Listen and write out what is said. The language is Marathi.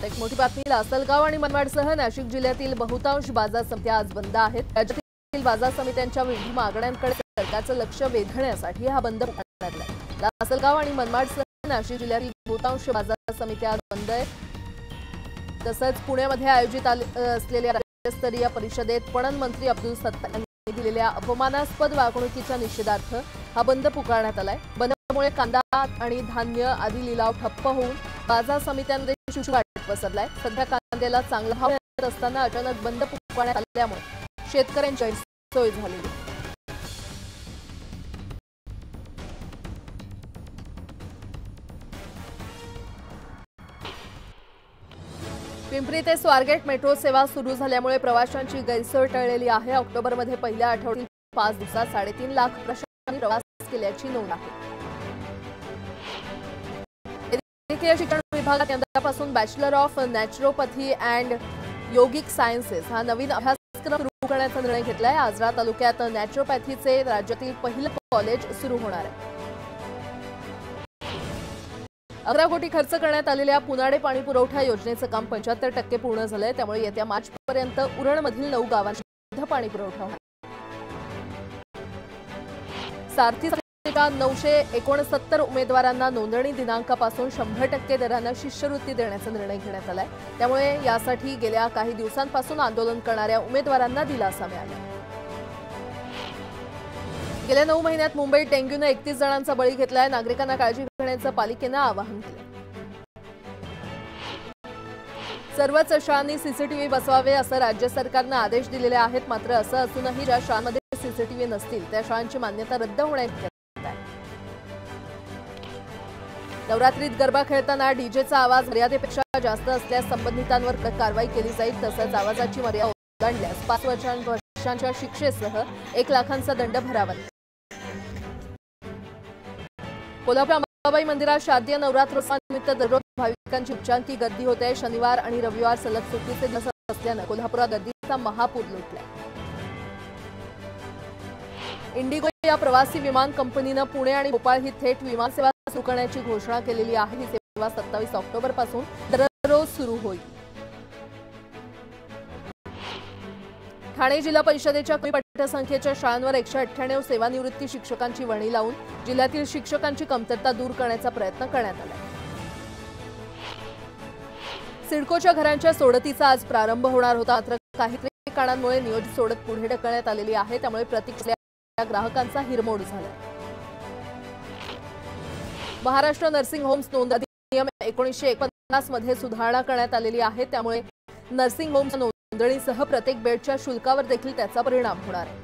एक मोठी बातमी लासलगाव आणि मनमाडसह नाशिक जिल्ह्यातील बहुतांश बाजार समित्या आज बंद आहेत। राज्यातील बाजार समित्यांच्या विविध मागण्यांकडे सरकारचं लक्ष वेधण्यासाठी हा बंद पुकारण्यात आला। लासलगाव आणि मनमाडसह नाशिक जिल्ह्यातील बहुतांश बाजार समित्या आज बंद आहेत। तसंच पुण्यामध्ये आयोजित असलेल्या राज्यस्तरीय परिषदेत पणन मंत्री अब्दुल सत्तार यांनी दिलेल्या अपमानास्पद वागणुकीच्या निषेधार्थ हा बंद पुकारण्यात आलाय। बंदमुळे कांदा आणि धान्य आदी लिलाव ठप्प होऊन बाजार समित्यांमध्ये शुकशुकाट पसरलाय। सध्या कांद्याला चांगला भाव मिळत असताना अचानक बंद पुकारण्यात आल्यामुळे शेतकऱ्यांची गैरसोय झाली। पिंपरी ते स्वारगेट मेट्रो सेवा सुरू झाल्यामुळे प्रवाशांची गैरसोय टळलेली आहे। ऑक्टोबरमध्ये पहिल्या आठवड्यातील 5 दिवसात 3.5 लाख प्रवाशांनी प्रवास केल्याची नोंद आहे। वैद्यकीय शिक्षण विभागात यंदापासून bachelor of naturopathy and yogic sciences हा नवीन अभ्यासक्रम सुरू करण्याचा निर्णय घेतलाय। आजरा तालुक्यात नॅचरोपॅथीचे राज्यातील पहिलं कॉलेज सुरू होणार आहे। 11 कोटी खर्च करण्यात आलेल्या पुनाडे पाणी पुरवठा योजनेचं काम 75% पूर्ण झालंय। त्यामुळे येत्या मार्चपर्यंत उरणमधील 9 गावांना पाणी पुरवठा होणार। सारथी समितीच्या 969 उमेदवारांना नोंदणी दिनांकापासून 100% दराने शिष्यवृत्ती देण्याचा निर्णय घेण्यात आलाय। त्यामुळे यासाठी गेल्या काही दिवसांपासून आंदोलन करणाऱ्या उमेदवारांना दिलासा मिळाला। गेल्या 9 महिन्यात मुंबईत डेंग्यूने 31 जणांचा बळी घेतलाय। नागरिकांना काळजी घेण्याचं पालिकेनं आवाहन केलं। सर्वच शाळांनी सीसीटीव्ही बसवावे असं राज्य सरकारनं आदेश दिलेले आहेत। मात्र असं असूनही ज्या शाळांमध्ये सीसीटीव्ही नसतील त्या शाळांची मान्यता रद्द होण्यात येत आहे। नवरात्रीत गरबा खेळताना डीजेचा आवाज मर्यादेपेक्षा जास्त असल्यास संबंधितांवर कारवाई केली जाईल। तसंच आवाजाची मर्यादा ओलांडल्यास 5 वर्षांच्या शिक्षेसह 1 लाखांचा दंड भरावा लागेल। कोल्हापूर अंबाबाई मंदिरात शारदीय नवरात्रोत्सवानिमित्त दररोज भाविकांची उच्चांकी गर्दी होते। शनिवार आणि रविवार सलग सुट्टीचे दिवस असल्यानं कोल्हापुरात गर्दीचा महापूर लोटलाय। इंडिगो या प्रवासी विमान कंपनीनं पुणे आणि भोपाळ ही थेट विमान सेवा सुरू करण्याची घोषणा केलेली आहे। ही सेवा 27 ऑक्टोबर पासून दररोज सुरू होईल। ठाणे जिल्हा परिषदेच्या कमी पटसंख्येच्या शाळांवर 198 सेवानिवृत्ती शिक्षकांची वर्णी लावून जिल्ह्यातील शिक्षकांची कमतरता दूर करण्याचा प्रयत्न करण्यात आला। सिडकोच्या घरांच्या सोडतीचा आज प्रारंभ होणार होता। मात्र काही कारणांमुळे नियोजित सोडत पुढे ढकलण्यात आलेली आहे। त्यामुळे प्रतीक्षेच्या ग्राहकांचा हिरमोड झाला। महाराष्ट्र नर्सिंग होम्स नोंद अधिनियम 1949 मध्ये सुधारणा करण्यात आलेली आहे। त्यामुळे नर्सिंग होम्स नोंदणीसह प्रत्येक बेडच्या शुल्कावर देखील त्याचा परिणाम होणार आहे।